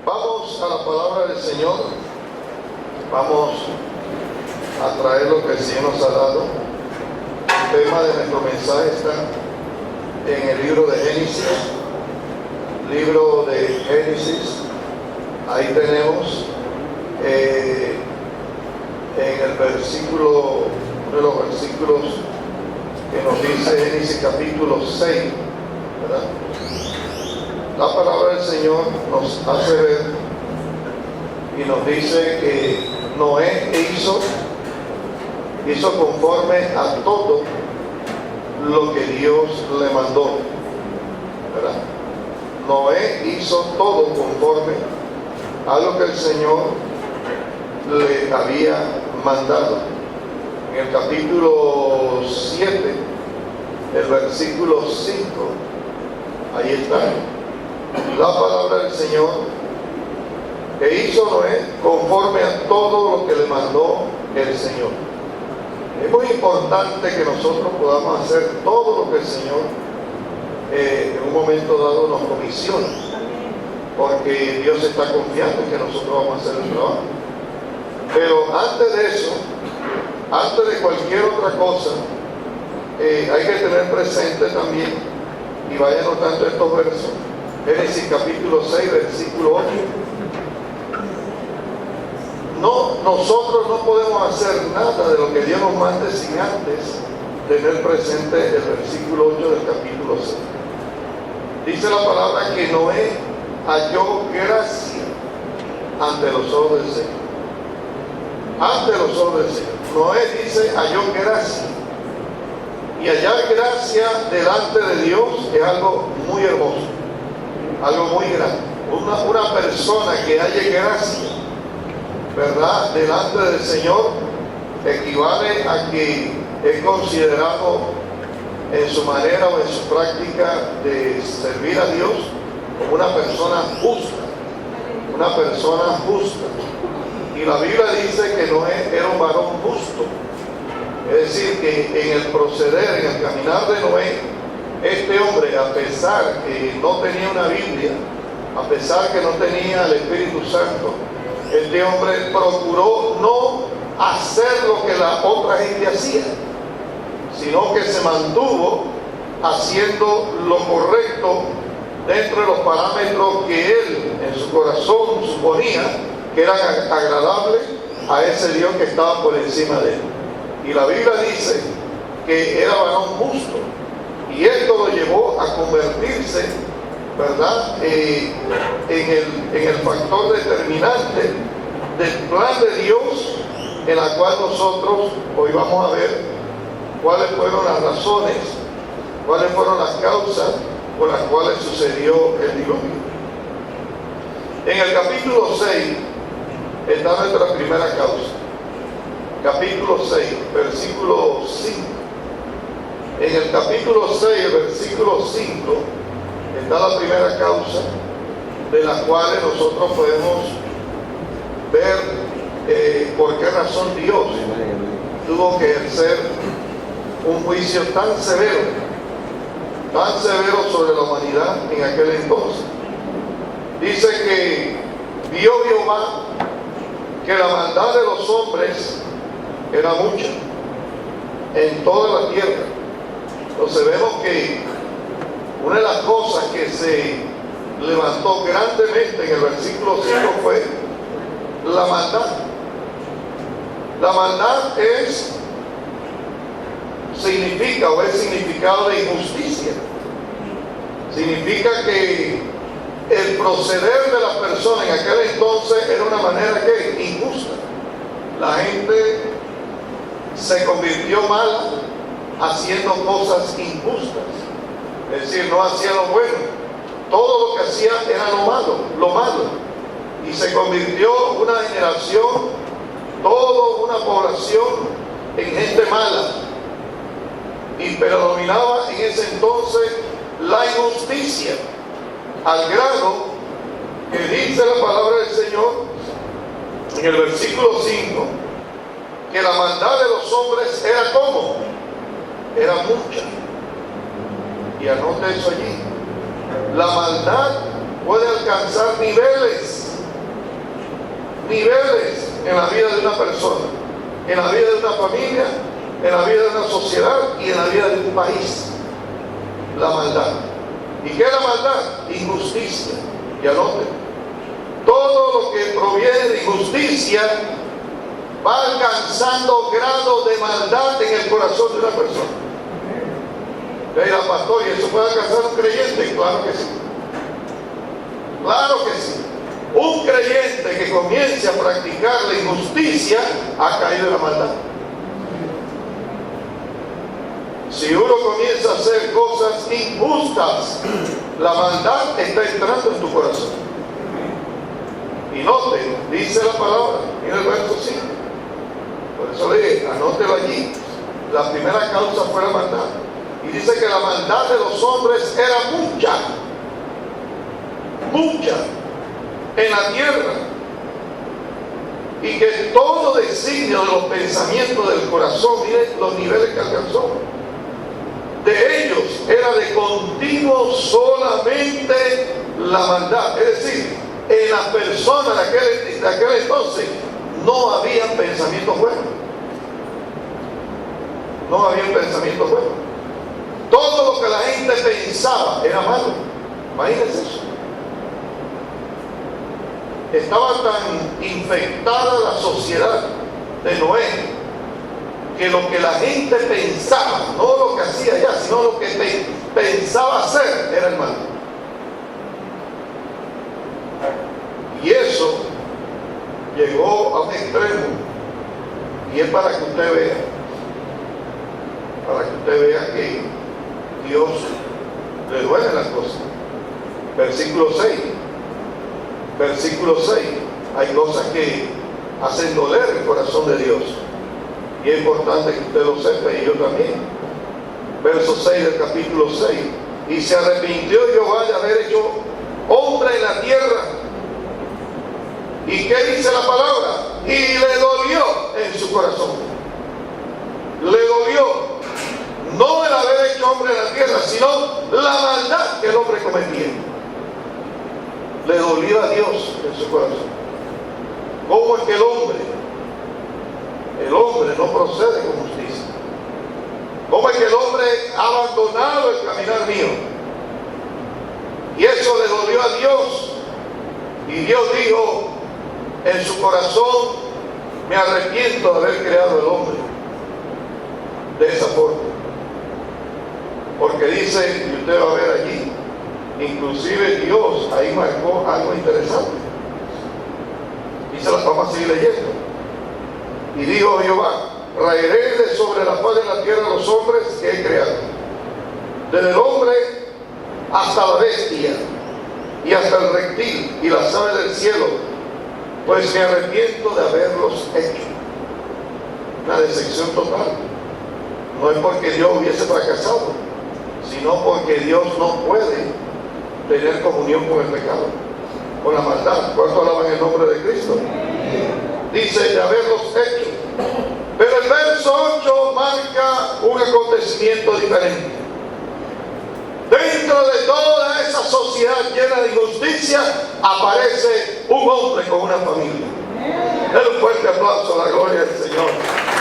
Vamos a la palabra del Señor. Vamos a traer lo que el Señor nos ha dado. El tema de nuestro mensaje está en el libro de Génesis. Libro de Génesis. Ahí tenemos en el versículo, uno de los versículos que nos dice Génesis capítulo 6, ¿verdad? La palabra del Señor nos hace ver y nos dice que Noé hizo conforme a todo lo que Dios le mandó, ¿verdad? Noé hizo todo conforme a lo que el Señor le había mandado. En el capítulo 7, el versículo 5, ahí está la palabra del Señor, que hizo Noé conforme a todo lo que le mandó el Señor. Es muy importante que nosotros podamos hacer todo lo que el Señor en un momento dado nos comisiona, porque Dios está confiando en que nosotros vamos a hacer el trabajo. Pero antes de eso, antes de cualquier otra cosa, hay que tener presente también, y vaya anotando estos versos, Génesis capítulo 6, versículo 8. Nosotros no podemos hacer nada de lo que Dios nos mande sin antes tener presente el versículo 8 del capítulo 6. Dice la palabra que Noé halló gracia ante los ojos del Señor. Ante los ojos del Señor. Noé dice halló gracia. Y hallar gracia delante de Dios es algo muy hermoso, algo muy grande. Una persona que halle gracia, ¿verdad?, delante del Señor, equivale a que es considerado en su manera o en su práctica de servir a Dios como una persona justa. Una persona justa. Y la Biblia dice que Noé era un varón justo. Es decir, que en el proceder, en el caminar de Noé, este hombre, a pesar que no tenía una Biblia, a pesar que no tenía el Espíritu Santo, este hombre procuró no hacer lo que la otra gente hacía, sino que se mantuvo haciendo lo correcto dentro de los parámetros que él en su corazón suponía que eran agradables a ese Dios que estaba por encima de él. Y la Biblia dice que era varón justo, y esto lo llevó a convertirse, ¿verdad?, en el factor determinante del plan de Dios, en la cual nosotros hoy vamos a ver cuáles fueron las razones, cuáles fueron las causas por las cuales sucedió el diluvio. En el capítulo 6 está nuestra primera causa. Capítulo 6, versículo 5. En el capítulo 6, versículo 5, está la primera causa de la cual nosotros podemos ver por qué razón Dios tuvo que ejercer un juicio tan severo sobre la humanidad en aquel entonces. Dice que vio Jehová que la maldad de los hombres era mucha en toda la tierra. Entonces vemos que una de las cosas que se levantó grandemente en el versículo 5 fue la maldad. La maldad significa o es significado de injusticia. Significa que el proceder de las personas en aquel entonces era una manera que injusta. La gente se convirtió mala haciendo cosas injustas, es decir, no hacía lo bueno, todo lo que hacía era lo malo, y se convirtió una generación, toda una población en gente mala, y predominaba en ese entonces la injusticia, al grado que dice la palabra del Señor en el versículo 5, que la maldad de los hombres era como, era mucha. Y anote eso allí. La maldad puede alcanzar niveles niveles en la vida de una persona, en la vida de una familia, en la vida de una sociedad y en la vida de un país. La maldad. ¿Y qué es la maldad? Injusticia. Y anoten, todo lo que proviene de injusticia va alcanzando grados de maldad en el corazón de una persona. Mira, pastor, ¿y eso puede alcanzar un creyente? Claro que sí. Claro que sí. Un creyente que comience a practicar la injusticia ha caído en la maldad. Si uno comienza a hacer cosas injustas, la maldad está entrando en tu corazón. Y note, dice la palabra, mira el verso 5. Por eso le dije, anótelo allí. La primera causa fue la maldad. Y dice que la maldad de los hombres era mucha en la tierra. Y que todo designio de los pensamientos del corazón, miren los niveles que alcanzó. De ellos era de continuo solamente la maldad. Es decir, en las personas de aquel entonces no había pensamiento bueno. No había pensamiento bueno. Todo lo que la gente pensaba era malo. Imagínense eso. Estaba tan infectada la sociedad de Noé que lo que la gente pensaba, no lo que hacía ya, sino lo que pensaba hacer, era el mal. Y eso llegó a un extremo, y es para que usted vea que Dios le duelen las cosas. Versículo 6, hay cosas que hacen doler el corazón de Dios. Y es importante que usted lo sepa y yo también. Verso 6 del capítulo 6. Y se arrepintió Jehová de haber hecho hombre en la tierra. ¿Y qué dice la palabra? Y le dolió en su corazón. Le dolió. No el haber hecho hombre en la tierra, sino la maldad que el hombre cometía. Le dolió a Dios en su corazón. ¿Cómo es que el hombre no procede con justicia? ¿Cómo es que el hombre ha abandonado el caminar mío? Y eso le dolió a Dios. Y Dios dijo en su corazón: me arrepiento de haber creado el hombre de esa forma. Porque dice, y usted va a ver allí, inclusive Dios ahí marcó algo interesante. Y se las vamos a seguir leyendo. Y dijo Jehová: raeré de sobre la faz de la tierra los hombres que he creado, desde el hombre hasta la bestia y hasta el reptil y las aves del cielo, pues me arrepiento de haberlos hecho. Una decepción total. No es porque Dios hubiese fracasado, sino porque Dios no puede tener comunión con el pecado, con la maldad. ¿Cuánto alaban el nombre de Cristo? Dice de haberlos hecho. Pero el verso 8 marca un acontecimiento diferente. Dentro de toda esa sociedad llena de injusticia aparece un hombre con una familia. Den un fuerte aplauso a la gloria del Señor.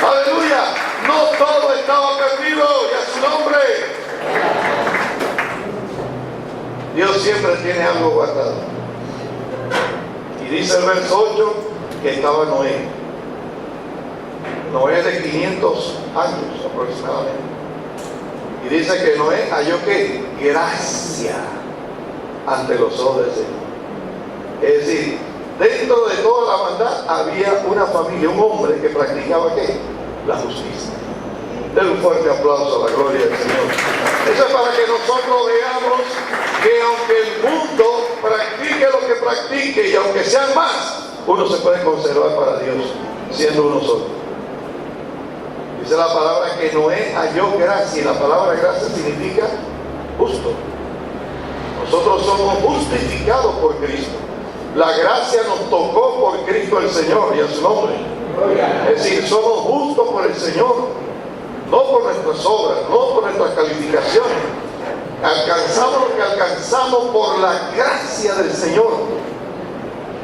Aleluya. No todo estaba perdido, y a su nombre. Dios siempre tiene algo guardado. Y dice el verso 8 que estaba Noé. Noé de 500 años aproximadamente. Y dice que Noé halló que gracia ante los ojos del Señor. Es decir, dentro de toda la maldad había una familia, un hombre que practicaba ¿qué? La justicia. Den un fuerte aplauso a la gloria del Señor. Eso es para que nosotros veamos que aunque el mundo practique lo que practique, y aunque sean más, uno se puede conservar para Dios siendo uno solo. Dice la palabra que Noé halló gracia, y la palabra gracia significa justo. Nosotros somos justificados por Cristo. La gracia nos tocó por Cristo el Señor y a su nombre. Es decir, somos justos por el Señor, no por nuestras obras, no por nuestras calificaciones. Alcanzamos lo que alcanzamos por la gracia del Señor.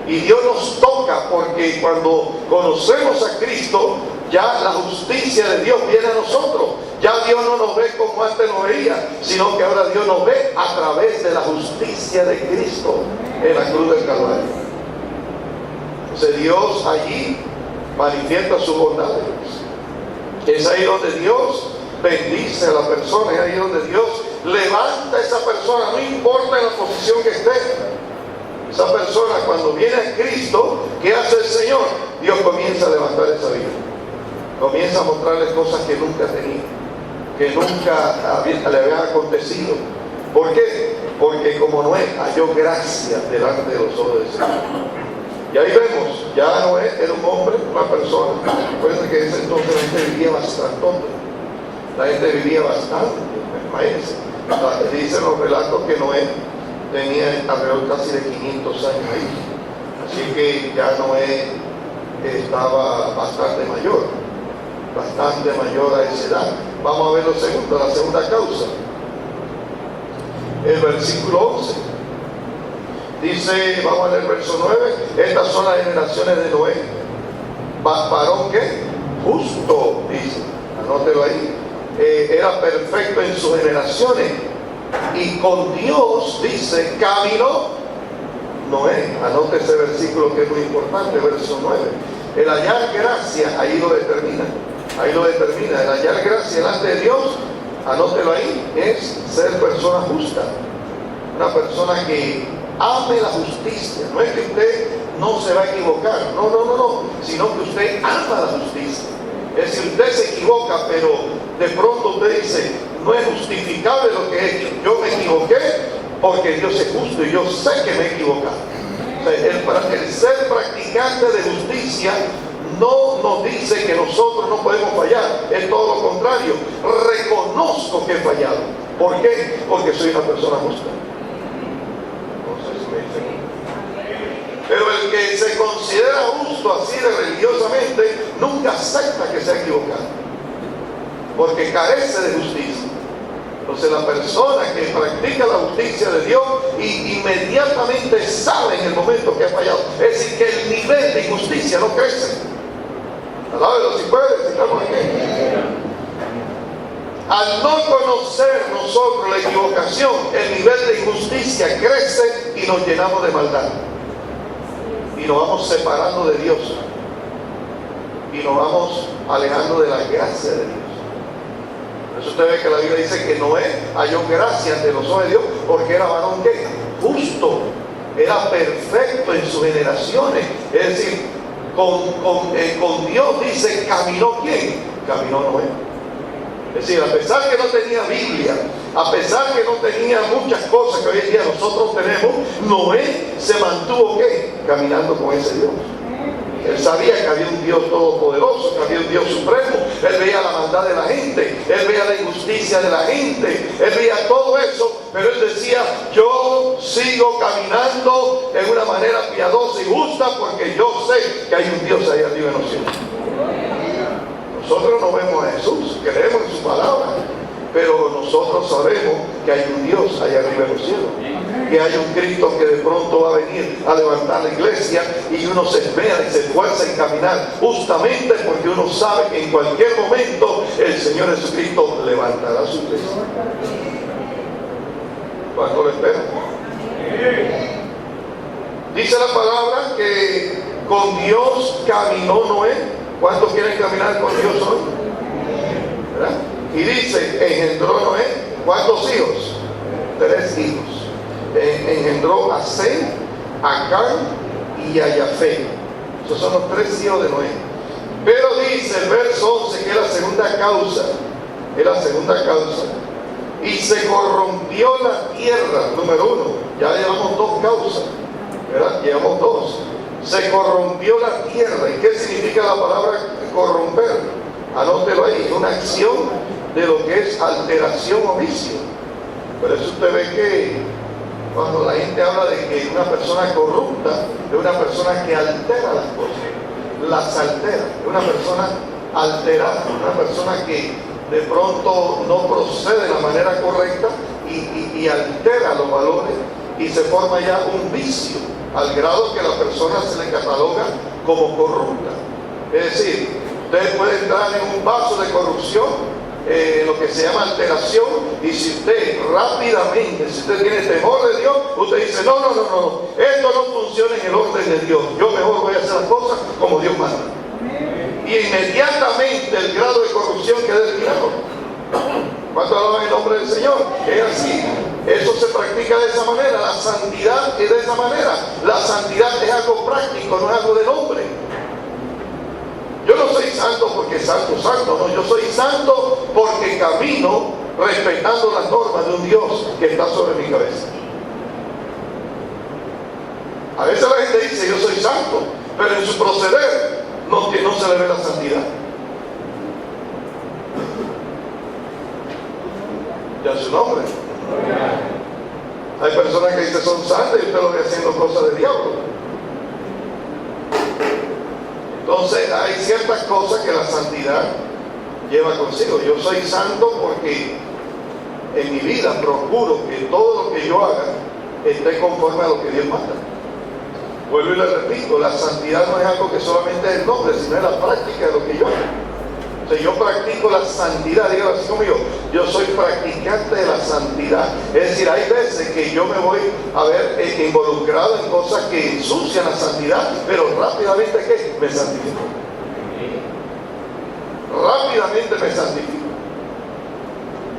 Y Dios nos toca porque cuando conocemos a Cristo, ya la justicia de Dios viene a nosotros. Ya Dios no nos ve como antes nos veía, sino que ahora Dios nos ve a través de la justicia de Cristo en la cruz del Calvario. Entonces Dios allí manifiesta su bondad. Es ahí donde Dios bendice a la persona, es ahí donde Dios levanta a esa persona, no importa en la posición que esté. Esa persona, cuando viene a Cristo, ¿qué hace el Señor? Dios comienza a levantar esa vida, comienza a mostrarle cosas que nunca tenía, que nunca le habían acontecido. ¿Por qué? Porque como Noé halló gracia delante de los ojos del Señor. Y ahí vemos, ya Noé era un hombre, una persona. Recuerden que en ese entonces la gente vivía bastante. La gente vivía bastante. Imagínense. Dicen los relatos que Noé tenía alrededor casi de 500 años ahí. Así que ya Noé estaba bastante mayor a esa edad. Vamos a ver la segunda causa. El versículo 11. Dice, vamos a leer el verso 9. Estas son las generaciones de Noé. ¿Varón qué? Justo, dice. Anótelo ahí. Era perfecto en sus generaciones. Y con Dios, dice, caminó Noé. Anote ese versículo que es muy importante, verso 9. El hallar gracia, ahí lo determina. El hallar gracia delante de Dios, anótelo ahí, es ser persona justa. Una persona que ame la justicia. No es que usted no se va a equivocar, no, sino que usted ama la justicia. Es decir, usted se equivoca, pero de pronto usted dice, no es justificable lo que he hecho. Yo me equivoqué porque Dios es justo y yo sé que me he equivocado. O sea, el ser practicante de justicia no nos dice que nosotros no podemos fallar, es todo lo contrario. Reconozco que he fallado. ¿Por qué? Porque soy una persona justa. Pero el que se considera justo así de religiosamente nunca acepta que se ha equivocado, porque carece de justicia. Entonces la persona que practica la justicia de Dios inmediatamente sabe en el momento que ha fallado. Es decir, que el nivel de injusticia no crece. Alábelo si puede, si estamos aquí. Al no conocer nosotros la equivocación, el nivel de injusticia crece y nos llenamos de maldad. Y nos vamos separando de Dios. Y nos vamos alejando de la gracia de Dios. Por eso usted ve que la Biblia dice que Noé halló gracia ante los ojos de Dios porque era varón ¿qué? Justo. Era perfecto en sus generaciones. Es decir, con Dios dice, ¿caminó quién? Caminó Noé. Es decir, a pesar que no tenía Biblia, a pesar que no tenía muchas cosas que hoy en día nosotros tenemos, Noé se mantuvo ¿qué? Caminando con ese Dios. Él sabía que había un Dios todopoderoso, que había un Dios supremo. Él veía la maldad de la gente, él veía la injusticia de la gente, él veía todo eso, pero él decía, yo sigo caminando en una manera piadosa y justa porque yo sé que hay un Dios ahí arriba en los cielos. Nosotros no vemos a Jesús, creemos en su palabra, pero nosotros sabemos que hay un Dios allá arriba en los cielos, que hay un Cristo que de pronto va a venir a levantar la iglesia y uno se espera y se esfuerza en caminar justamente porque uno sabe que en cualquier momento el Señor Jesucristo levantará su iglesia. ¿Cuánto lo espera? Dice la palabra que con Dios caminó Noé. ¿Cuántos quieren caminar con Dios hoy? ¿Verdad? Y dice, engendró Noé, ¿cuántos hijos? 3 hijos. Engendró a Sem, a Cam y a Jafet. Esos son los 3 hijos de Noé. Pero dice el verso 11 que es la segunda causa. Y se corrompió la tierra, número 1. Ya llevamos 2 causas, ¿verdad? Llevamos 2. Se corrompió la tierra. ¿Y qué significa la palabra corromper? Anótelo ahí, una acción de lo que es alteración o vicio. Por eso usted ve que cuando la gente habla de que una persona corrupta es una persona que altera las cosas, las altera, es una persona alterada, una persona que de pronto no procede de la manera correcta y altera los valores y se forma ya un vicio. al grado que la persona se le cataloga como corrupta. Es decir, usted puede entrar en un vaso de corrupción, lo que se llama alteración, y si usted rápidamente, si usted tiene temor de Dios, usted dice, no, esto no funciona en el orden de Dios, yo mejor voy a hacer las cosas como Dios manda. Y inmediatamente el grado de corrupción queda eliminado. ¿Cuánto alaban el nombre del Señor? Es así. Eso se practica de esa manera. La santidad es de esa manera. La santidad es algo práctico, no es algo de nombre. Yo no soy santo porque santo, no. Yo soy santo porque camino respetando las normas de un Dios que está sobre mi cabeza. A veces la gente dice, yo soy santo, pero en su proceder no se le ve la santidad. Ya su nombre. Hay personas que dicen son santas y usted lo ve haciendo cosas de diablo. Entonces hay ciertas cosas que la santidad lleva consigo. Yo soy santo porque en mi vida procuro que todo lo que yo haga esté conforme a lo que Dios manda. Vuelvo y le repito, la santidad no es algo que solamente es el nombre, sino es la práctica de lo que yo hago. O sea, yo practico la santidad, dígalo así conmigo, yo soy practicante de la santidad. Es decir, hay veces que yo me voy a ver involucrado en cosas que ensucian la santidad, pero rápidamente ¿qué? Me santifico. Rápidamente me santifico.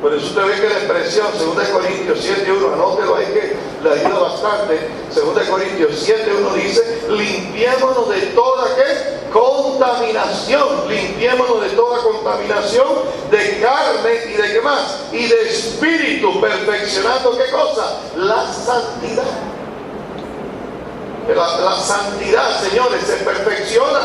Por eso usted ve que la expresión 2 Corintios 7:1, anótelo ahí que le ayuda bastante. 2 Corintios 7:1 dice, limpiémonos de toda ¿qué? Contaminación, limpiémonos de toda contaminación de carne y de qué más, y de espíritu, perfeccionando ¿qué cosa? La santidad. La santidad, señores, se perfecciona.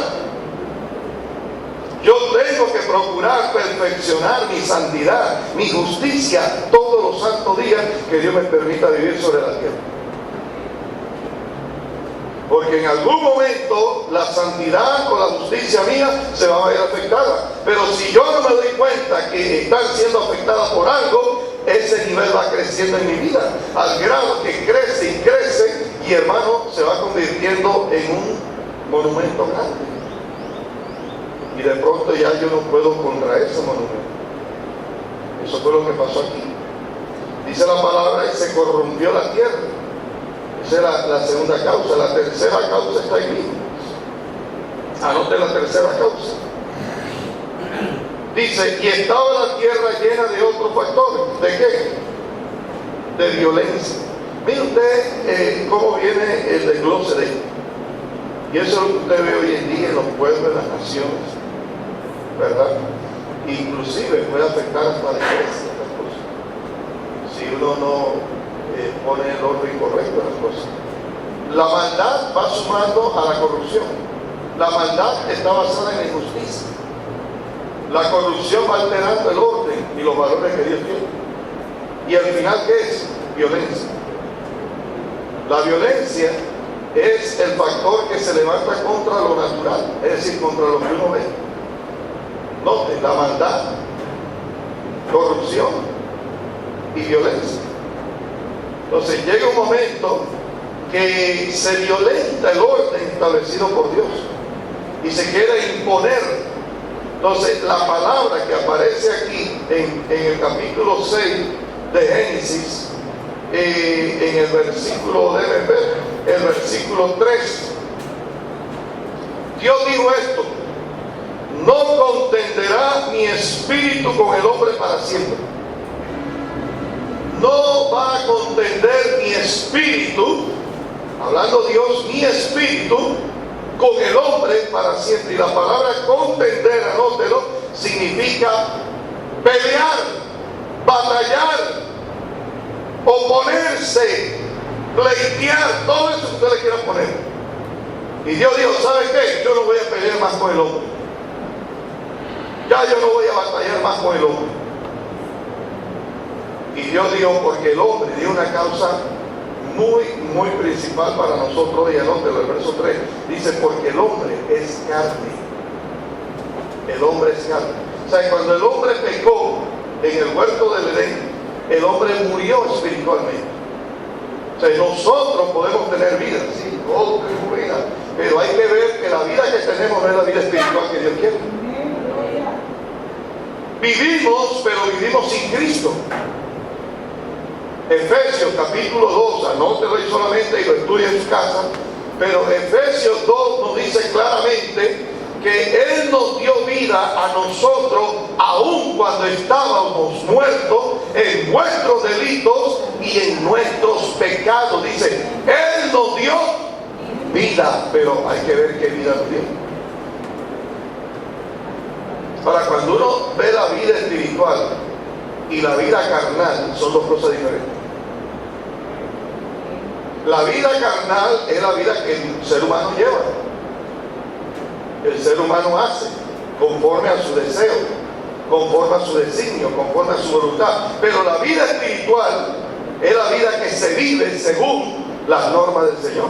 Yo tengo que procurar perfeccionar mi santidad, mi justicia, todos los santos días que Dios me permita vivir sobre la tierra. Porque en algún momento la santidad o la justicia mía se va a ver afectada. Pero si yo no me doy cuenta que están siendo afectadas por algo, ese nivel va creciendo en mi vida, al grado que crece y crece, y hermano, se va convirtiendo en un monumento grande. Y de pronto ya yo no puedo contra ese monumento. Eso fue lo que pasó aquí. Dice la palabra, y se corrompió la tierra. Esa es la segunda causa. La tercera causa está ahí mismo. Anote la tercera causa. Dice, y estaba la tierra llena de otros factores. ¿De qué? De violencia. Mire usted cómo viene el desglose de esto. Y eso es lo que usted ve hoy en día en los pueblos de las naciones, ¿verdad? Inclusive puede afectar hasta la iglesia, estas cosas, si uno no pone el orden correcto en las cosas. La maldad va sumando a la corrupción. La maldad está basada en la injusticia. La corrupción va alterando el orden y los valores que Dios tiene. Y al final, ¿qué es? Violencia. La violencia es el factor que se levanta contra lo natural, es decir, contra lo que uno ve. Note, la maldad, corrupción y violencia. Entonces llega un momento que se violenta el orden establecido por Dios y se quiere imponer. Entonces la palabra que aparece aquí en el capítulo 6 de Génesis, en el versículo, deben ver, el versículo 3, Dios dijo esto: no contenderá mi espíritu con el hombre para siempre. No va a contender mi espíritu, hablando Dios, mi espíritu con el hombre para siempre. Y la palabra contender, anótelo, significa pelear, batallar, oponerse, pleitear, todo eso que usted le quiera poner. Y Dios dijo, ¿sabe qué? Yo no voy a pelear más con el hombre. Ya yo no voy a batallar más con el hombre. Y Dios dijo, porque el hombre dio una causa muy principal para nosotros. Y anótelo, el verso 3 dice, porque el hombre es carne. El hombre es carne. O sea, cuando el hombre pecó en el huerto del Edén, el hombre murió espiritualmente. O sea, nosotros podemos tener vida, sí, todos tenemos vida, pero hay que ver que la vida que tenemos no es la vida espiritual que Dios quiere. Vivimos, pero vivimos sin Cristo. Efesios capítulo 2, anótelo ahí solamente y lo estudie en su casa, pero Efesios 2 nos dice claramente que Él nos dio vida a nosotros aun cuando estábamos muertos en nuestros delitos y en nuestros pecados. Dice, Él nos dio vida, pero hay que ver qué vida nos dio. Para cuando uno ve la vida espiritual y la vida carnal, son dos cosas diferentes. La vida carnal es la vida que el ser humano lleva. El ser humano hace conforme a su deseo, conforme a su designio, conforme a su voluntad. Pero la vida espiritual es la vida que se vive según las normas del Señor.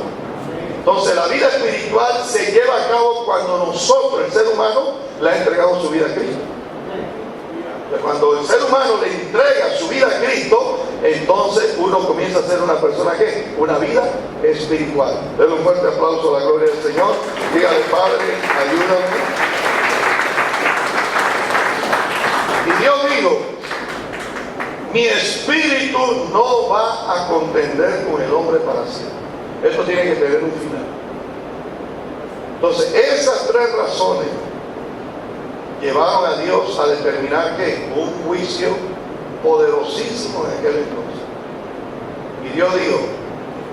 Entonces la vida espiritual se lleva a cabo cuando nosotros, el ser humano, le ha entregado su vida a Cristo. Cuando el ser humano le entrega su vida a Cristo, entonces uno comienza a ser una persona que, una vida espiritual. Denle un fuerte aplauso a la gloria del Señor. Dígale, Padre, ayúdame. Y Dios dijo, mi espíritu no va a contender con el hombre para siempre. Esto tiene que tener un final. Entonces, esas tres razones llevaron a Dios a determinar que un juicio poderosísimo en aquel entonces. Y Dios dijo,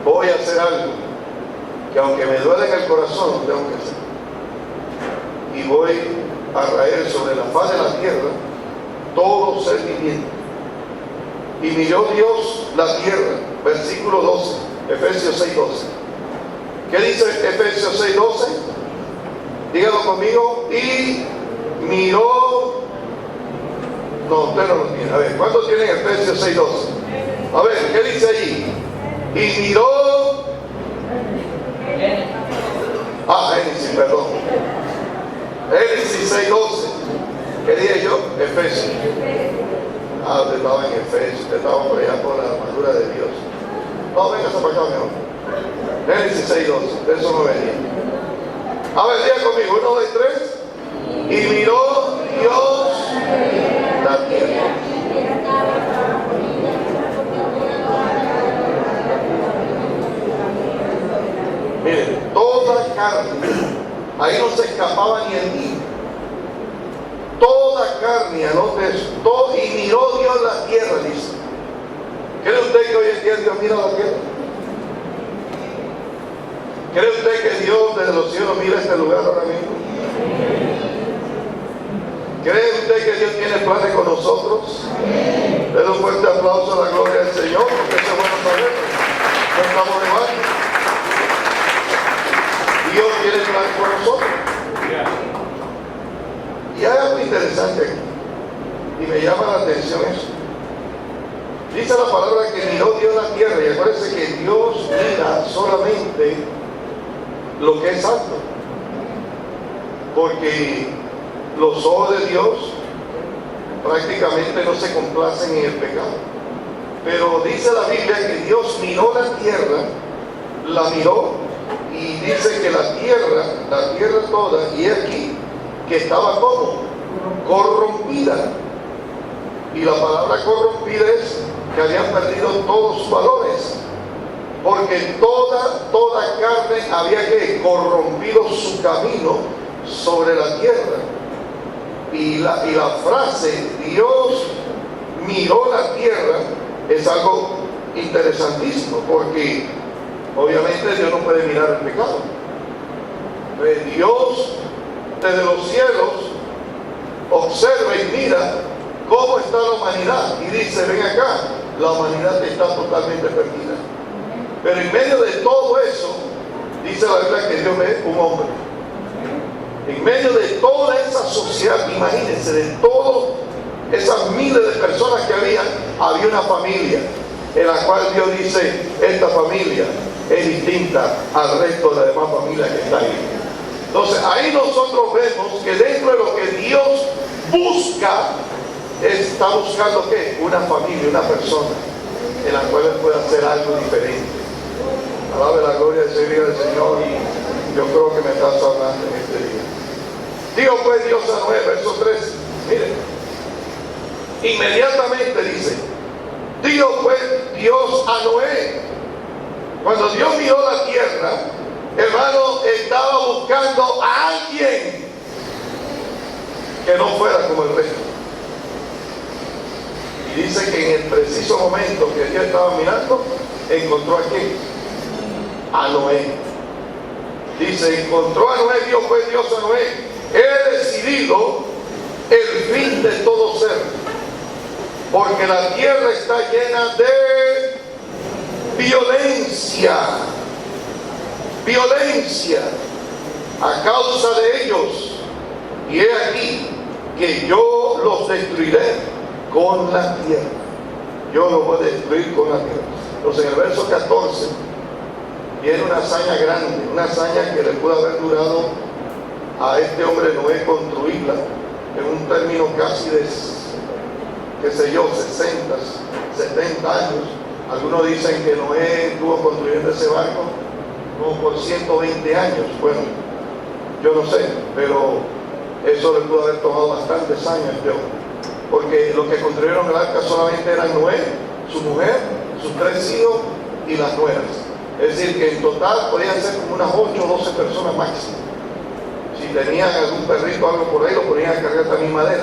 voy a hacer algo que aunque me duele en el corazón, lo tengo que hacer. Y voy a traer sobre la faz de la tierra todo ser viviente. Y miró Dios la tierra, versículo 12, Efesios 6:12. ¿Qué dice Efesios 6:12? Dígalo conmigo. Y miró. No, usted no lo tiene. A ver, ¿cuántos tienen Efesios 6:12? A ver, ¿qué dice allí? Y miró. Génesis, perdón. Génesis 6:12. ¿Qué dije yo? Efesios. Usted estaba en Efesios, usted estaba por allá por la armadura de Dios. No, venga para acá mejor. Génesis 6:12, de eso no venía. A ver, diga conmigo, 1, 2, 3. Y miró Dios la tierra. Miren, toda carne, ahí no se escapaba ni el niño. Toda carne, anote eso, y miró Dios la tierra, dice. ¿Cree usted que hoy en día Dios mira la tierra? ¿Cree usted que Dios desde los cielos mira este lugar ahora mismo? ¿Cree usted que Dios tiene planes con nosotros? Denle un fuerte aplauso a la gloria del Señor, porque eso es bueno saber. No estamos de mal. Dios tiene planes con nosotros. Y hay algo interesante aquí, y me llama la atención eso. Dice la palabra que miró Dios la tierra, y acuérdense que Dios mira solamente lo que es santo, porque los ojos de Dios prácticamente no se complacen en el pecado. Pero dice la Biblia que Dios miró la tierra, la miró, y dice que la tierra toda, y aquí, que estaba como corrompida. Y la palabra corrompida es que habían perdido todos sus valores, porque toda carne había que corrompido su camino sobre la tierra. Y la frase Dios miró la tierra es algo interesantísimo, porque obviamente Dios no puede mirar el pecado. Dios desde los cielos observa y mira cómo está la humanidad y dice, ven acá, la humanidad está totalmente perdida. Pero en medio de todo eso, dice la Biblia que Dios ve un hombre. En medio de toda esa sociedad, imagínense, de todas esas miles de personas que había una familia en la cual Dios dice, esta familia es distinta al resto de las demás familias que están ahí. Entonces ahí nosotros vemos que dentro de lo que Dios busca, está buscando ¿qué? Una familia, una persona en la cual Él puede hacer algo diferente. Alabe la gloria del Señor, y yo creo que me estás hablando en este día. Digo pues Dios a Noé, verso 3, miren, inmediatamente dice, digo pues Dios a Noé, cuando Dios miró la tierra, hermano, estaba buscando a alguien que no fuera como el resto. Y dice que en el preciso momento que Dios estaba mirando, encontró a quién, a Noé. Dice, encontró a Noé, Dios fue Dios a Noé, he decidido el fin de todo ser, porque la tierra está llena de violencia a causa de ellos, y he aquí que yo los destruiré con la tierra. Yo los voy a destruir con la tierra. Entonces en el verso 14 viene una hazaña grande, una hazaña que le pudo haber durado a este hombre Noé construirla en un término casi de, qué sé yo, 60, 70 años. Algunos dicen que Noé estuvo construyendo ese barco como por 120 años. Bueno, yo no sé, pero eso le pudo haber tomado bastantes años a este hombre, porque los que construyeron el arca solamente eran Noé, su mujer, sus 3 hijos y las nueras. Es decir, que en total podían ser como unas 8 o 12 personas máximo. Si tenían algún perrito o algo por ahí, lo ponían a cargar también madera,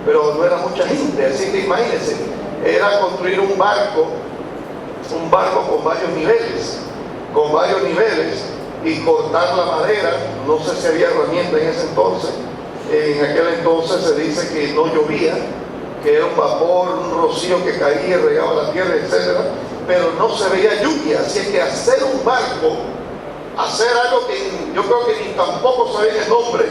pero no era mucha gente. Así que imagínense, era construir un barco con varios niveles, y cortar la madera. No sé si había herramientas en ese entonces. En aquel entonces se dice que no llovía, que era un vapor, un rocío que caía y regaba la tierra, etc. Pero no se veía lluvia. Así es que hacer un barco, hacer algo que yo creo que ni tampoco sabía el nombre,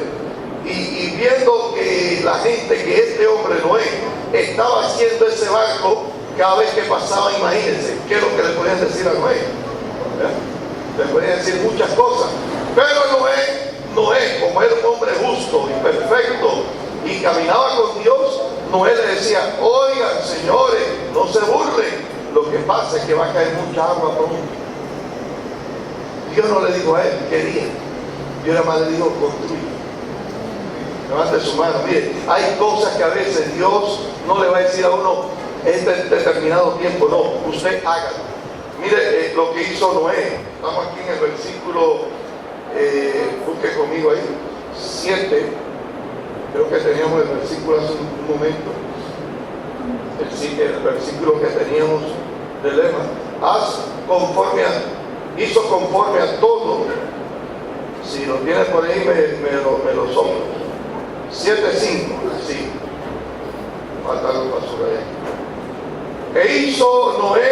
y viendo que la gente, que este hombre Noé estaba haciendo ese barco, cada vez que pasaba, imagínense qué es lo que le podían decir a Noé. Le podían decir muchas cosas, pero Noé, como era un hombre justo y perfecto y caminaba con Dios, Noé le decía, oigan señores, no se burlen, lo que pasa es que va a caer mucha agua pronto. Dios no le dijo a él qué día, Dios nada más le dijo construir. Levante su mano. Mire, hay cosas que a veces Dios no le va a decir a uno en determinado tiempo, no, usted hágalo. Mire lo que hizo Noé. Estamos aquí en el versículo, busque conmigo ahí, 7. Creo que teníamos el versículo hace un momento. El versículo que teníamos del lema. Hizo conforme a todo. Si lo tiene por ahí, me lo sopla. 7:5. Así. Falta algo basura ahí. E hizo Noé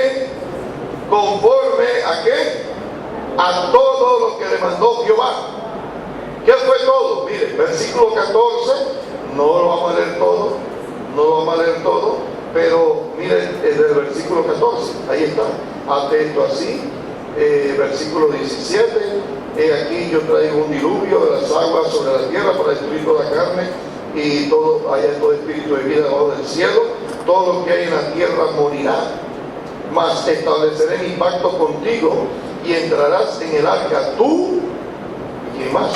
conforme a qué, a todo lo que le mandó Jehová. ¿Qué fue todo? Mire, versículo 14, no lo vamos a leer todo, pero mire desde el versículo 14, ahí está, atento así. Versículo 17, he aquí yo traigo un diluvio de las aguas sobre la tierra para destruir toda carne y todo espíritu de vida debajo del cielo, todo lo que hay en la tierra morirá. Mas estableceré mi pacto contigo y entrarás en el arca tú y quién más.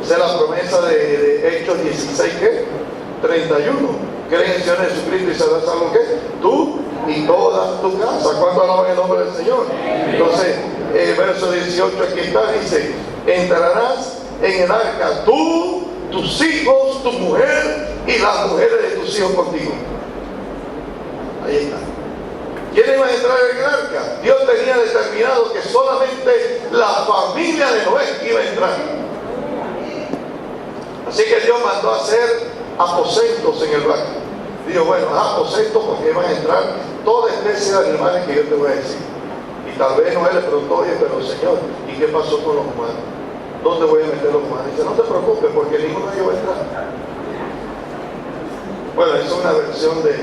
Esa es la promesa de Hechos 16, ¿qué? 31. ¿Creen en el Señor Jesucristo y serás salvo qué? Tú y toda tu casa. ¿Cuánto alaban el nombre del Señor? Entonces, verso 18 aquí está, dice, entrarás en el arca tú, tus hijos, tu mujer y las mujeres de tus hijos contigo. Ahí está. ¿Quiénes iban a entrar en el arca? Dios tenía determinado que solamente la familia de Noé iba a entrar. Así que Dios mandó a hacer aposentos en el barco. Dijo, bueno, aposentos porque van a entrar toda especie de animales que yo te voy a decir. Y tal vez Noé le preguntó, oye, pero Señor, ¿y qué pasó con los humanos? ¿Dónde voy a meter los humanos? Dice, no te preocupes porque ninguno de ellos va a entrar. Bueno, es una versión de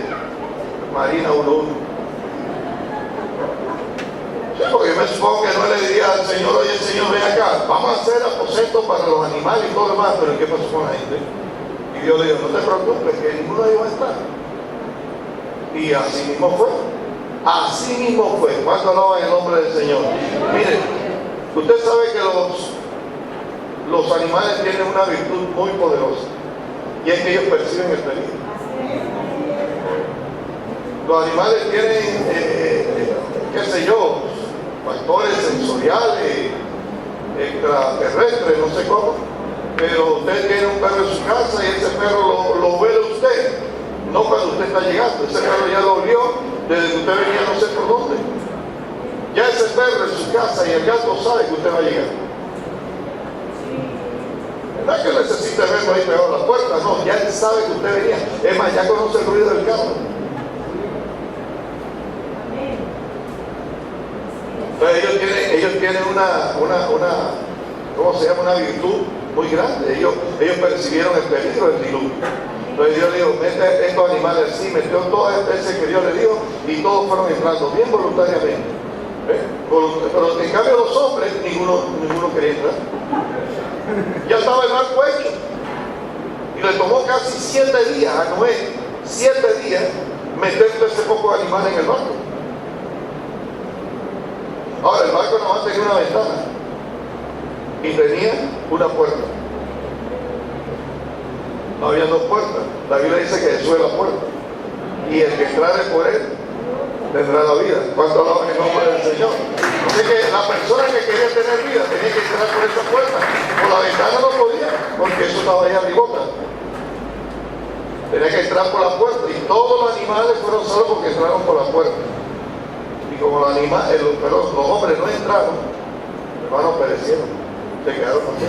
Marina 1.1. Sí, porque yo me supongo que no le diría al Señor, oye Señor, ven acá, vamos a hacer aposentos para los animales y todo lo demás, pero ¿qué pasó con la gente? Y Dios le dijo, no te preocupes, que ninguno de ellos va a entrar. Y así mismo fue. Así mismo fue. ¿Cuánto alaban el nombre del Señor? Miren, usted sabe que los animales tienen una virtud muy poderosa, y es que ellos perciben el peligro. Los animales tienen, qué sé yo, factores sensoriales, extraterrestres, no sé cómo, pero usted tiene un perro en su casa y ese perro lo ve de usted, no cuando usted está llegando. Ese perro ya lo vio desde que usted venía no sé por dónde. Ya ese perro en su casa y el gato sabe que usted va a llegar. No es que necesite verlo ahí pegado a la puerta, no, ya él sabe que usted venía. Es más, ya conoce el ruido del carro. Entonces ellos tienen una ¿cómo se llama? Una virtud muy grande. Ellos percibieron el peligro del diluvio. Entonces Dios dijo, mete estos animales así, metió todas las especies que Dios le dijo, y todos fueron entrando bien voluntariamente. Pero en cambio los hombres, ninguno quería entrar. Ya estaba el barco hecho. Y le tomó casi 7 días a Noé, 7 días, meterle ese poco de animales en el barco. Ahora, el barco nomás tenía una ventana y tenía una puerta. No había 2 puertas. La Biblia dice que Jesús es la puerta, y el que entrare por él tendrá la vida. ¿Cuánto alaban el nombre del Señor? Así que la persona que quería tener vida tenía que entrar por esa puerta. Por la ventana no podía, porque eso estaba allá arribota. Tenía que entrar por la puerta, y todos los animales fueron salvos porque entraron por la puerta. Y como los hombres no entraron, hermanos, perecieron, se quedaron así.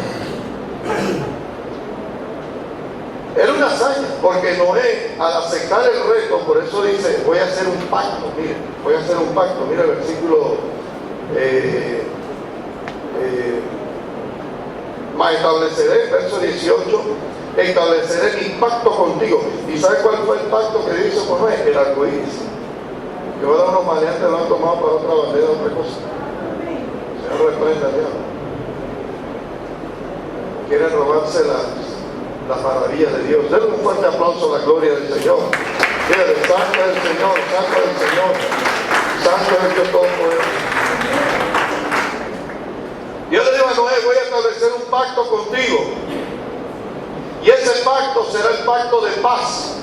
Era una hazaña, porque Noé, al aceptar el reto, por eso dice, voy a hacer un pacto. Mire, voy a hacer un pacto. Mira el versículo, más estableceré, verso 18, estableceré mi pacto contigo. ¿Y sabe cuál fue el pacto que hizo con Noé? El arcoíris. Que ahora unos maleantes lo han tomado para otra bandera, otra cosa. Señor, reprenda al diablo. Quieren robarse las maravillas de Dios. Denle un fuerte aplauso a la gloria del Señor. Mire, santo es el Señor, santo es el Señor, santo es el Dios Todopoderoso. Dios le dijo a Noé, voy a establecer un pacto contigo, y ese pacto será el pacto de paz.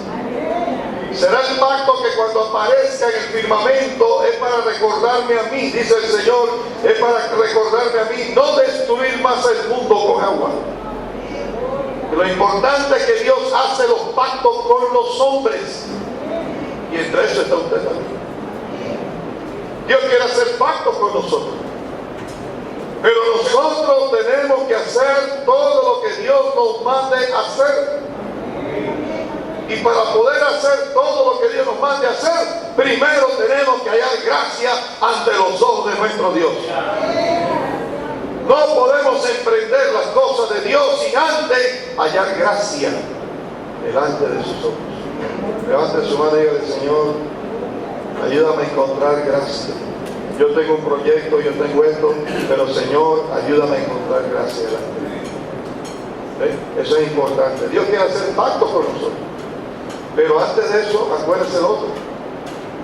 Será el pacto que cuando aparezca en el firmamento es para recordarme a mí, dice el Señor, es para recordarme a mí, no destruir más el mundo con agua. Lo importante es que Dios hace los pactos con los hombres, y entre eso está usted también. Dios quiere hacer pactos con nosotros, pero nosotros tenemos que hacer todo lo que Dios nos mande hacer. Y para poder hacer todo lo que Dios nos mande hacer, primero tenemos que hallar gracia ante los ojos de nuestro Dios. No podemos emprender las cosas de Dios sin antes hallar gracia delante de sus ojos. Levante su mano y dígale, Señor, ayúdame a encontrar gracia. Yo tengo un proyecto, yo tengo esto, pero Señor, ayúdame a encontrar gracia delante de ti. Eso es importante. Dios quiere hacer pactos con nosotros, pero antes de eso, acuérdese el otro.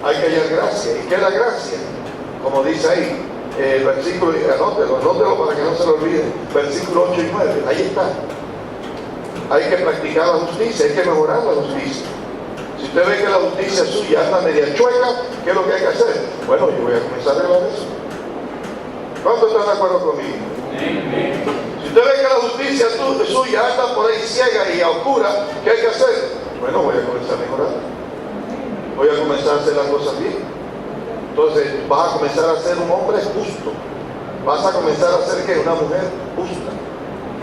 Hay que hallar gracia. ¿Y qué es la gracia? Como dice ahí, el versículo, anótelo para que no se lo olvide, versículo 8 y 9, ahí está. Hay que practicar la justicia, hay que mejorar la justicia. Si usted ve que la justicia suya anda media chueca, ¿qué es lo que hay que hacer? Bueno, yo voy a comenzar a arreglar eso. ¿Cuántos están de acuerdo conmigo? Si usted ve que la justicia suya anda por ahí ciega y a oscura, ¿qué hay que hacer? Bueno, voy a comenzar a mejorar. Voy a comenzar a hacer las cosas bien. Entonces vas a comenzar a ser un hombre justo. Vas a comenzar a ser ¿qué? Una mujer justa.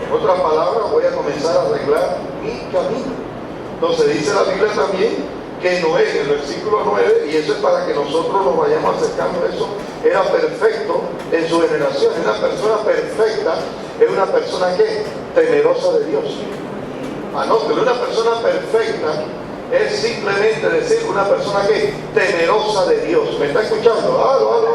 En otras palabras, voy a comenzar a arreglar mi camino. Entonces dice la Biblia también que Noé, en el versículo 9, y eso es para que nosotros nos vayamos acercando a eso, era perfecto en su generación. Una persona perfecta es una persona que temerosa de Dios. Anótelo, una persona perfecta es simplemente decir una persona que temerosa de Dios. ¿Me está escuchando?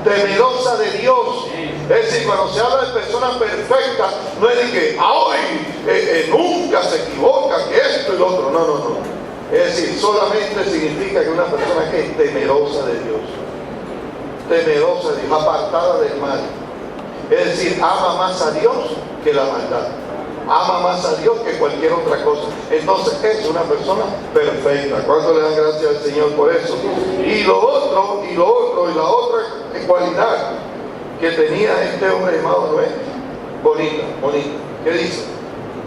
Temerosa de Dios. Es decir, cuando se habla de personas perfectas, no es de que hoy nunca se equivoca, que esto y lo otro. No. Es decir, solamente significa que una persona que es temerosa de Dios, apartada del mal. Es decir, ama más a Dios que la maldad. Ama más a Dios que cualquier otra cosa. Entonces es una persona perfecta. ¿Cuánto le dan gracias al Señor por eso? Y la otra cualidad que tenía este hombre llamado Noé, bonita. ¿Qué dice?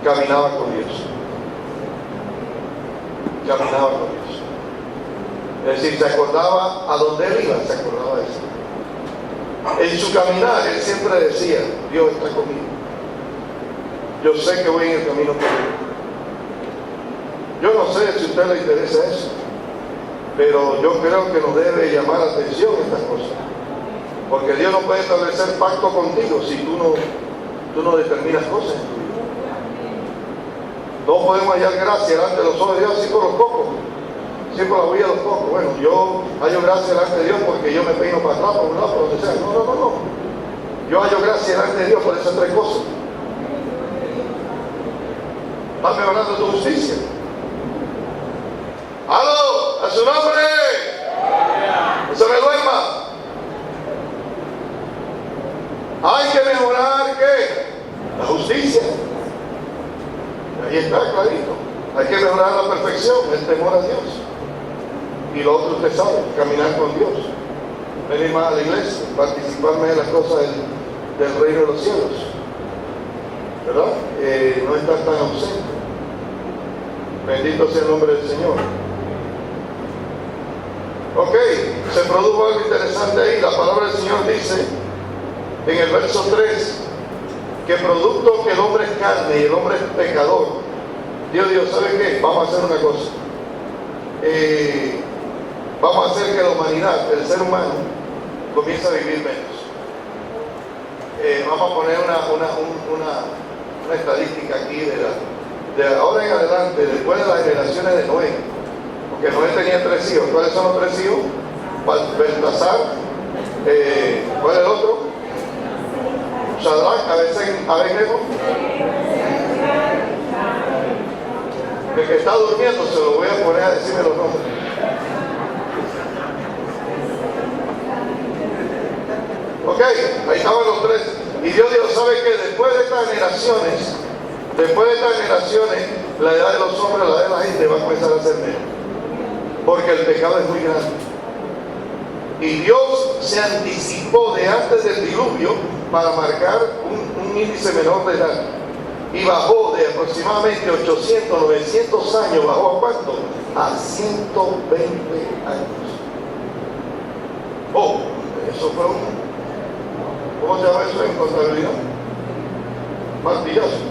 Caminaba con Dios. Es decir, se acordaba a dónde él iba, se acordaba de eso. En su caminar, él siempre decía, Dios está conmigo. Yo sé que voy en el camino correcto. Yo no sé si a usted le interesa eso, pero yo creo que nos debe llamar la atención estas cosas. Porque Dios no puede establecer pacto contigo si tú no determinas cosas en tu vida. No podemos hallar gracia delante de los ojos de Dios así por los cocos. Siempre la huella de los cocos. Bueno, yo hallo gracia delante de Dios porque yo me peino para atrás, por un lado, por donde sea. No. Yo hallo gracia delante de Dios por esas tres cosas. ¿Estás mejorando tu justicia? ¡Aló! ¡A su nombre! ¡No se me duerma! Hay que mejorar, ¿qué? La justicia. Ahí está, clarito. Hay que mejorar la perfección, el temor a Dios. Y lo otro usted sabe, caminar con Dios. Venir más a la iglesia, participar más en las cosas del reino de los cielos. ¿Verdad? No estar tan ausente. Bendito sea el nombre del Señor. Ok, se produjo algo interesante ahí. La palabra del Señor dice en el verso 3 que producto que el hombre es carne y el hombre es pecador, Dios dijo, ¿sabe qué? Vamos a hacer una cosa. Vamos a hacer que la humanidad, el ser humano, comience a vivir menos. Vamos a poner una estadística aquí de ahora en adelante, después de las generaciones de Noé, porque Noé tenía 3 hijos. ¿Cuáles son los 3 hijos? Baltasar, ¿cuál es el otro? Sadrach, Abednego. El que está durmiendo se lo voy a poner a decirme los nombres. Ok, ahí estaban los 3. Y Dios dijo, ¿sabe qué? Después de estas generaciones, la edad de los hombres, la edad de la gente va a comenzar a ser menos. Porque el pecado es muy grande. Y Dios se anticipó de antes del diluvio para marcar un índice menor de edad. Y bajó de aproximadamente 800, 900 años, ¿bajó a cuánto? A 120 años. Oh, eso fue ¿cómo se llama eso en contabilidad? Martillazo.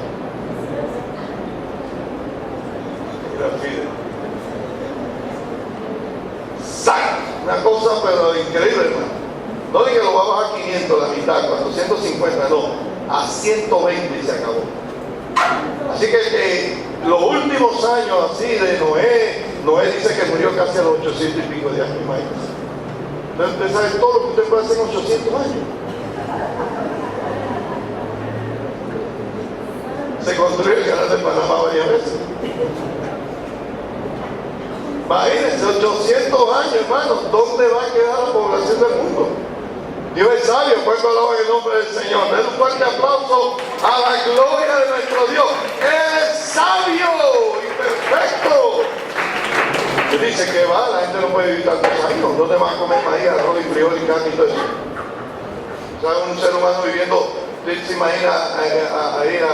¡Sac! Una cosa pero increíble, hermano. No diga que lo va a bajar a 500, la mitad, 450, no. A 120 y se acabó. Así que los últimos años así de Noé dice que murió casi a los 800 y pico de años, imagínense. Entonces usted sabe todo lo que usted puede hacer en 800 años. Se construyó el canal de Panamá varias veces. Imagínense, 800 años, hermanos, ¿dónde va a quedar la población del mundo? Dios es sabio, pues alaba en el nombre del Señor. Den un fuerte aplauso a la gloria de nuestro Dios. Él es sabio y perfecto. Y dice que va, la gente no puede vivir tantos años. ¿Dónde va a comer maíz, arroz y frijol y carne y todo eso? ¿Sabe un ser humano viviendo? ¿Usted se imagina a ir a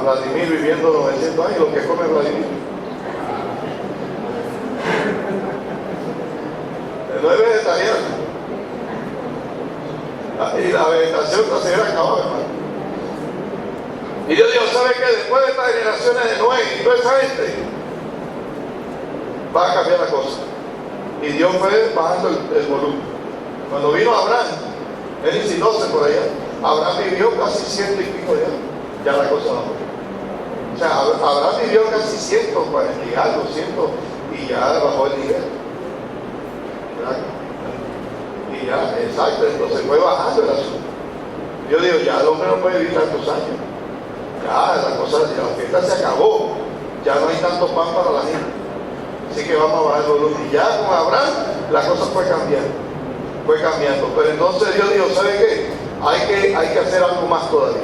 Vladimir viviendo 900 años, lo que come Vladimir? No es vegetariano. Y la vegetación se hubiera acabado, hermano. Y Dios dijo, ¿sabe qué? Después de estas generaciones de Noé y toda esa gente, va a cambiar la cosa. Y Dios fue bajando el volumen. Cuando vino Abraham, él y 12 por allá, Abraham vivió casi 100 y pico de años. Ya la cosa bajó. O sea, Abraham vivió casi 140 y algo, 100, y ya bajó el nivel. ¿Verdad? Y ya, exacto, entonces fue bajando el asunto. Yo digo, ya el hombre no puede vivir tantos años. Ya la fiesta se acabó, ya no hay tanto pan para la gente, así que vamos a bajar el volumen. Y ya con Abraham la cosa fue cambiando, pero entonces Dios dijo, ¿sabe qué? Hay que hacer algo más todavía,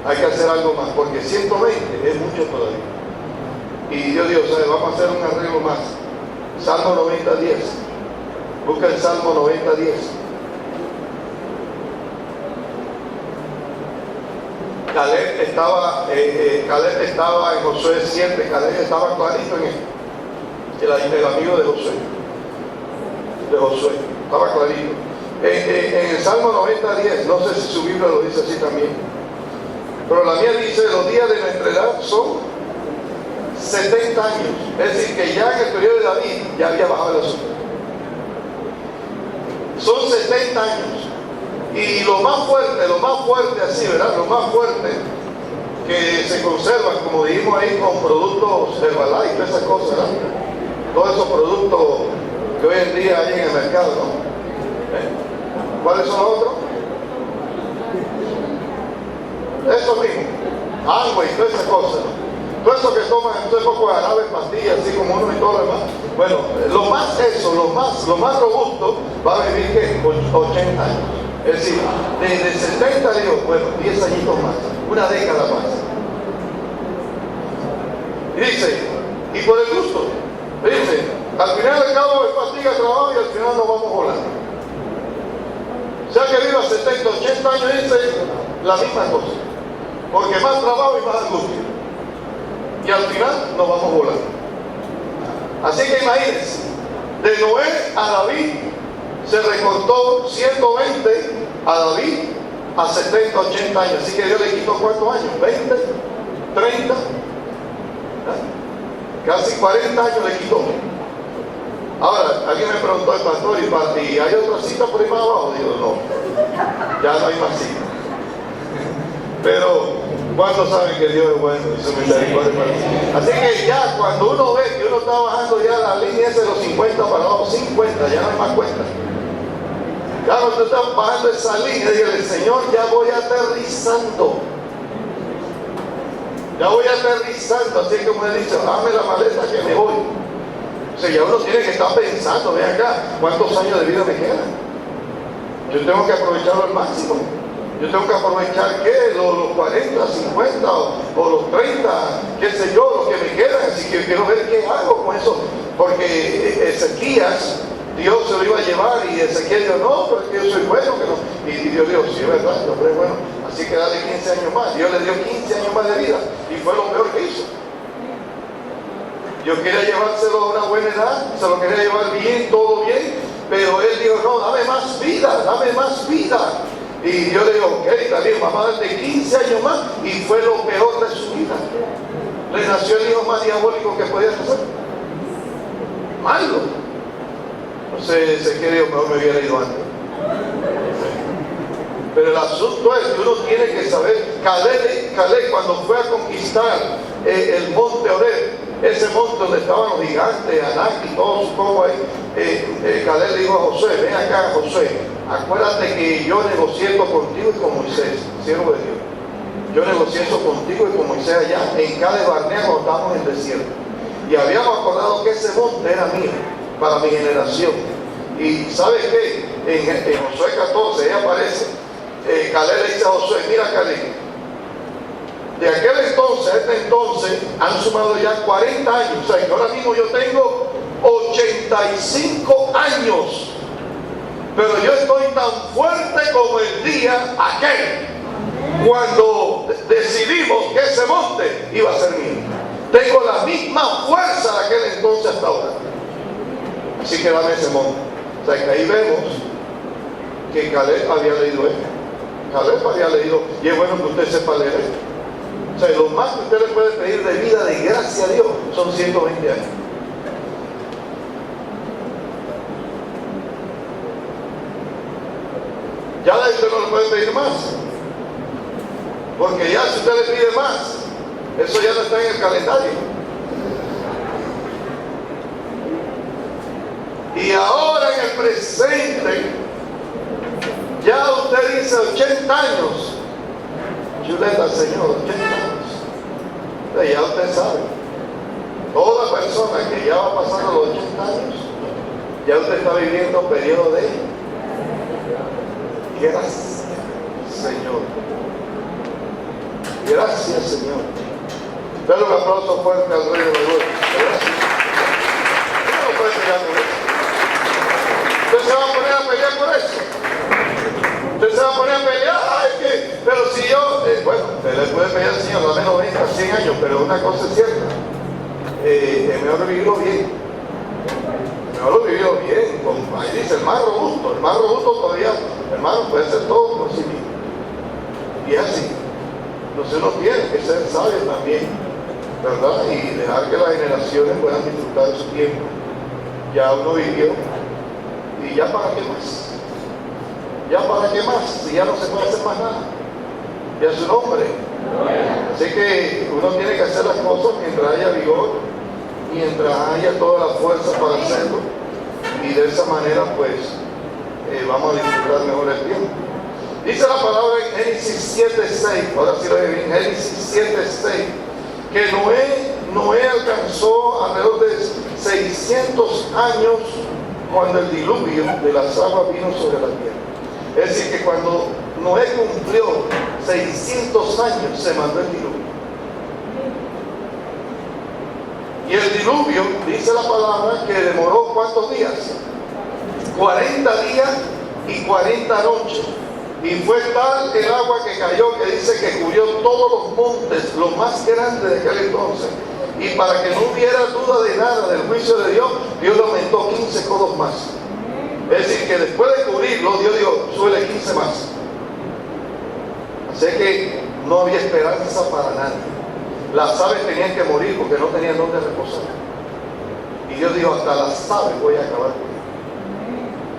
hay que hacer algo más, porque 120 es mucho todavía. Y Dios dijo, ¿sabe? Vamos a hacer un arreglo más. Salmo 90:10, busca el Salmo 90:10. Caleb estaba en Josué 7, Caleb estaba clarito en esto, el amigo de Josué, estaba clarito. En el Salmo 90:10, no sé si su Biblia lo dice así también, pero la mía dice, los días de nuestra edad son 70 años, es decir, que ya en el periodo de David ya había bajado el asunto. Son 70 años. Y lo más fuerte así, ¿verdad? Lo más fuerte que se conservan, como dijimos ahí, con productos Herbalife y todas esas cosas, ¿verdad? Todos esos productos que hoy en día hay en el mercado, ¿no? ¿Cuáles son los otros? Eso mismo, agua y todas esas cosas, ¿no? Todo eso que toman, entonces poco de jarabe, pastillas, así como uno y todo lo demás. Bueno, lo más robusto va a vivir ¿qué? 80 años. Es decir, desde 70 digo, bueno, 10 añitos más, una década más. Y dice, y por el gusto, dice, al final del cabo es fatiga, trabajo y al final nos vamos volando. O sea que viva 70, 80 años, dice la misma cosa, porque más trabajo y más angustia. Y al final nos vamos volando. Así que imagínense, de Noé a David se recortó 120 a David a 70, 80 años. Así que Dios le quitó ¿cuántos años? 20, 30, casi 40 años le quitó. Ahora, alguien me preguntó el pastor, ¿y hay otra cita por ahí más abajo? Digo, no, ya no hay más cita. Pero ¿cuántos saben que Dios es bueno y su misericordia es buena? Así que ya cuando uno ve que uno está bajando ya la línea esa de los 50 para abajo, 50, ya no hay más cuenta. Ya cuando está bajando esa línea, dígale, Señor, ya voy aterrizando. Ya voy aterrizando, así como he dicho, dame la maleta que me voy. O sea, ya uno tiene que estar pensando, ven acá, ¿cuántos años de vida me quedan? Yo tengo que aprovecharlo al máximo. Yo tengo que aprovechar, ¿qué? Los 40, 50 o los 30, qué sé yo, lo que me quedan. Así que quiero ver qué hago con eso. Porque Ezequías, Dios se lo iba a llevar y Ezequiel dijo, no, pero es que yo soy bueno. Que no. Y Dios dijo, sí, es verdad, el hombre es bueno. Así que dale 15 años más. Dios le dio 15 años más de vida y fue lo peor que hizo. Yo quería llevárselo a una buena edad, se lo quería llevar bien, todo bien, pero él dijo, no, dame más vida, dame más vida. Y yo le digo, ok, está bien, vamos a darte 15 años más, y fue lo peor de su vida. Le nació el hijo más diabólico que podía hacer. Malo. Entonces se quedó, mejor me hubiera ido antes. Pero el asunto es que uno tiene que saber, Caleb cuando fue a conquistar el monte Oreb, ese monte donde estaban los gigantes, Anak y todo su poco ahí, Caleb le dijo a Josué, ven acá Josué, acuérdate que yo negocié esto contigo y con Moisés, siervo de Dios. Yo negocié eso contigo y con Moisés allá en Cades Barnea cuando estábamos en el desierto. Y habíamos acordado que ese monte era mío, para mi generación. Y ¿sabes qué? En Josué 14, ahí aparece, Caleb le dice a Josué, mira Caleb, de aquel entonces a este entonces han sumado ya 40 años, o sea que ahora mismo yo tengo 85 años, pero yo estoy tan fuerte como el día aquel, cuando decidimos que ese monte iba a ser mío. Tengo la misma fuerza de aquel entonces hasta ahora. Así que dame ese monte. O sea que ahí vemos que Caleb había leído esto. Caleb había leído, y es bueno que usted sepa leer esto. O sea, lo más que usted le puede pedir de vida, de gracia a Dios, son 120 años. Ya de usted no le puede pedir más. Porque ya si usted le pide más, eso ya no está en el calendario. Y ahora en el presente, ya usted dice 80 años. Chuleta, Señor, 80 años. Ya usted sabe, toda persona que ya va pasando los 80 años, ya usted está viviendo un periodo de gracias, Señor. Gracias, Señor. Dale un aplauso fuerte al Rey de la Gloria. Gracias. ¿Cómo no puede pelear por eso? Usted se va a poner a pelear por eso. Usted se va a poner a pelear, pero si yo, bueno, usted le puede pelear al Señor, dame 90, 100 años, pero una cosa es cierta, es mejor vivirlo bien. Mejor lo vivido bien, ahí dice el más robusto todavía, hermano, puede ser todo por sí mismo. Y es así. Entonces uno tiene que ser sabio también, ¿verdad? Y dejar que las generaciones puedan disfrutar de su tiempo. Ya uno vivió, y ya para qué más. ¿Ya para qué más? Si ya no se puede hacer más nada. Y a su nombre. Así que uno tiene que hacer las cosas mientras haya vigor, mientras haya toda la fuerza para hacerlo. Y de esa manera, pues, vamos a disfrutar mejor el tiempo. Dice la palabra en Génesis 7:6, ahora sí lo ve bien, Génesis 7:6, que Noé alcanzó alrededor de 600 años cuando el diluvio de las aguas vino sobre la tierra. Es decir, que cuando Noé cumplió 600 años, se mandó el diluvio. Y el diluvio, dice la palabra, que demoró ¿cuántos días? 40 días y 40 noches. Y fue tal el agua que cayó que dice que cubrió todos los montes, los más grandes de aquel entonces. Y para que no hubiera duda de nada del juicio de Dios, Dios le aumentó 15 codos más. Es decir, que después de cubrirlo, Dios dijo, súbele 15 más. Así que no había esperanza para nadie. Las aves tenían que morir porque no tenían dónde reposar. Y Dios dijo, hasta las aves voy a acabar con ellas.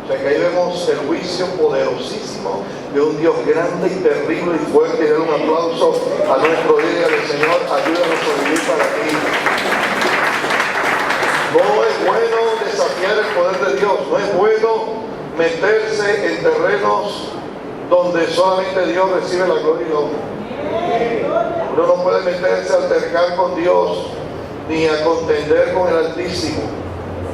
O sea que ahí vemos el juicio poderosísimo de un Dios grande y terrible y fuerte. Y dar un aplauso a nuestro Dios del Señor. Ayúdanos a vivir para ti. No es bueno desafiar el poder de Dios, no es bueno meterse en terrenos donde solamente Dios recibe la gloria y la honra. Uno no puede meterse a altercar con Dios ni a contender con el Altísimo.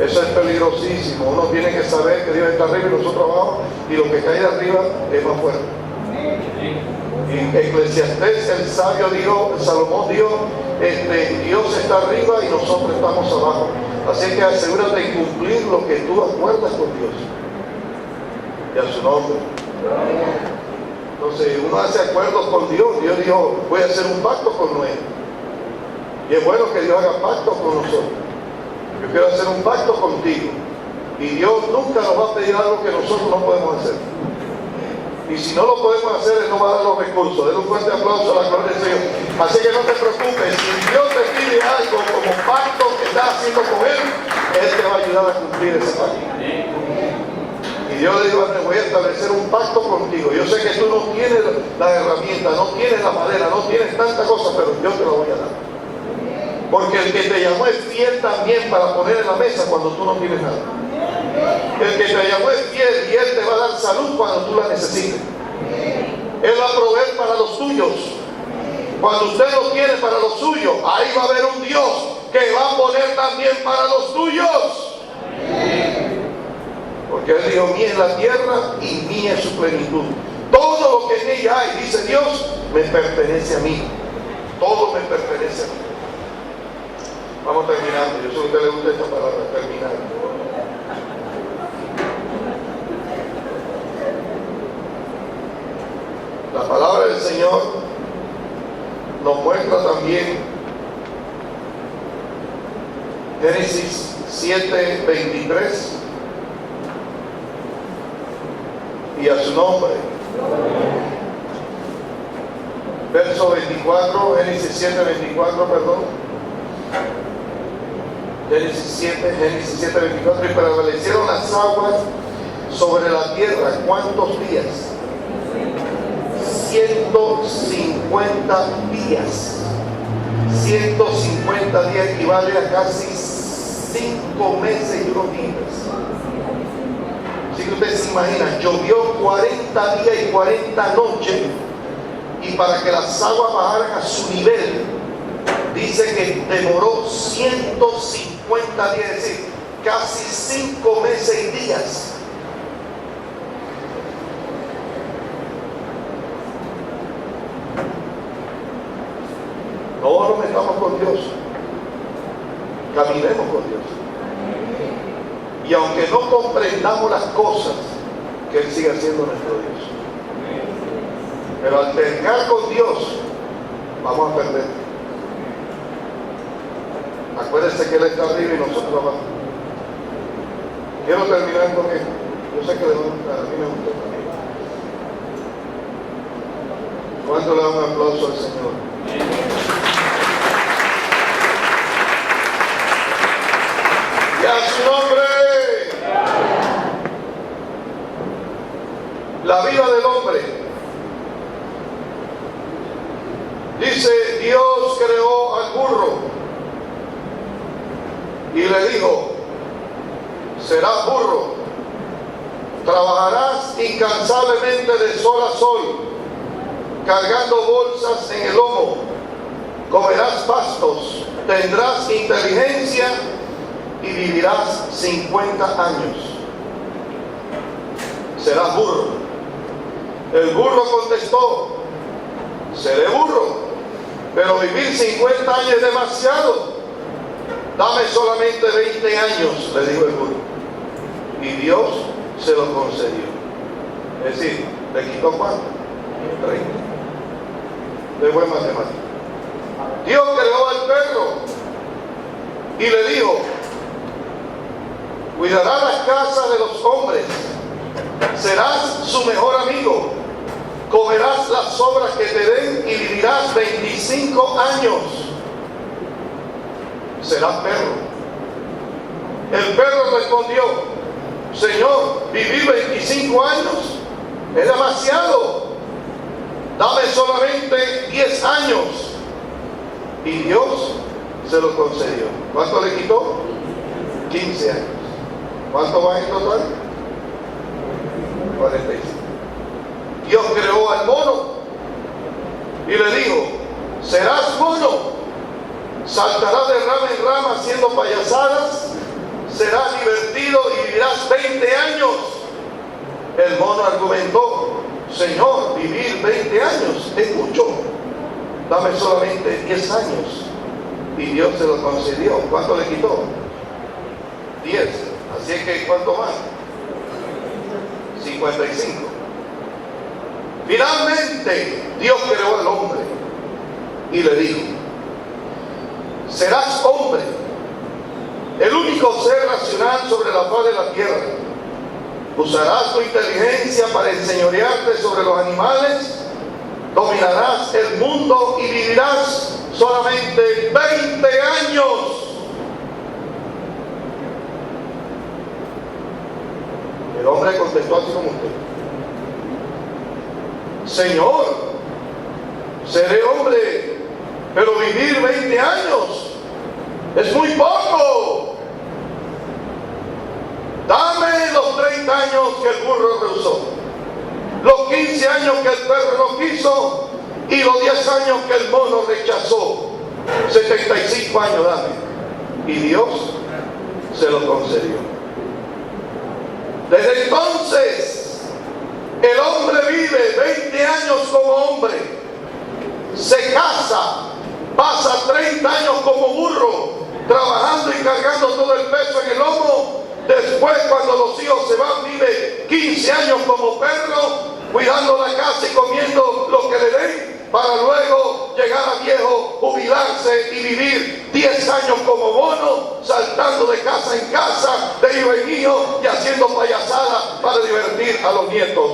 Eso es peligrosísimo. Uno tiene que saber que Dios está arriba y nosotros abajo, y lo que cae de arriba es más fuerte. Y Eclesiastés, el sabio, dijo, Salomón dijo, Dios está arriba y nosotros estamos abajo. Así que asegúrate de cumplir lo que tú acuerdas con Dios. Y a su nombre. Entonces uno hace acuerdos con Dios. Dios dijo, voy a hacer un pacto con Noé. Y es bueno que Dios haga pactos con nosotros. Yo quiero hacer un pacto contigo. Y Dios nunca nos va a pedir algo que nosotros no podemos hacer. Y si no lo podemos hacer, Él nos va a dar los recursos. Den un fuerte aplauso a la gloria del Señor. Así que no te preocupes. Si Dios te pide algo como pacto que estás haciendo con Él, Él te va a ayudar a cumplir ese pacto. Y Dios le dijo, voy a establecer un pacto contigo. Yo sé que tú no tienes la herramienta, no tienes la madera, no tienes tanta cosa, pero yo te la voy a dar. Porque el que te llamó es fiel también para poner en la mesa cuando tú no tienes nada. El que te llamó es fiel y Él te va a dar salud cuando tú la necesites. Él va a proveer para los tuyos. Cuando usted lo tiene para los suyos, ahí va a haber un Dios que va a poner también para los tuyos. Porque Él dijo, mía es la tierra y mía es su plenitud. Todo lo que en ella hay, dice Dios, me pertenece a mí. Todo me pertenece a mí. Vamos terminando. Yo sé que a usted le gusta esta palabra, terminar. La palabra del Señor nos muestra también Génesis 7:23 y a su nombre. Verso 24, Génesis 7:24, perdón. Génesis 7:24, y prevalecieron las aguas sobre la tierra, ¿cuántos días? 150 días. 150 días equivale a casi 5 meses y unos días. Así que ustedes se imaginan, llovió 40 días y 40 noches, y para que las aguas bajaran a su nivel, dice que demoró 150 días, es decir, casi 5 meses y días. No nos metamos con Dios, caminemos con Dios. Y aunque no comprendamos las cosas, que Él siga siendo nuestro Dios. Pero al terminar con Dios, vamos a perder. Acuérdense que Él está arriba y nosotros abajo. Quiero terminar con esto. Yo sé que le gusta, a mí me gusta también. ¿Cuánto le damos un aplauso al Señor? Y a su nombre. La vida del hombre. Dice, Dios creó al burro y le dijo, serás burro, trabajarás incansablemente de sol a sol, cargando bolsas en el lomo, comerás pastos, tendrás inteligencia y vivirás 50 años. Serás burro. El burro contestó, seré burro, pero vivir 50 años es demasiado. Dame solamente 20 años, le dijo el burro. Y Dios se lo concedió. Es decir, ¿le quitó cuánto? 30. De buen matemático. Dios creó al perro y le dijo, cuidará las casas de los hombres, serás su mejor amigo, comerás las sobras que te den y vivirás 25 años. Serás perro. El perro respondió, Señor, vivir 25 años es demasiado. Dame solamente 10 años. Y Dios se lo concedió. ¿Cuánto le quitó? 15 años. ¿Cuánto va en total? 45. Dios creó al mono y le dijo, serás mono, saltarás de rama en rama haciendo payasadas, serás divertido y vivirás 20 años. El mono argumentó, Señor, vivir 20 años es mucho, dame solamente 10 años. Y Dios se lo concedió. ¿Cuánto le quitó? 10. Así es que ¿cuánto más? 55. Finalmente Dios creó al hombre y le dijo, serás hombre, el único ser racional sobre la faz de la tierra. Usarás tu inteligencia para enseñorearte sobre los animales, dominarás el mundo y vivirás solamente 20 años. El hombre contestó así como usted, Señor, seré hombre, pero vivir 20 años es muy poco. Dame los 30 años que el burro rehusó, los 15 años que el perro no quiso y los 10 años que el mono rechazó. 75 años dame. Y Dios se lo concedió. Desde entonces el hombre vive 20 años como hombre, se casa, pasa 30 años como burro, trabajando y cargando todo el peso en el lomo. Después, cuando los hijos se van, vive 15 años como perro, cuidando la casa y comiendo lo que le den, para luego llegar a viejo, jubilarse y vivir 10 años como mono, saltando de casa en casa, de hijo en hijo y haciendo payasadas para divertir a los nietos.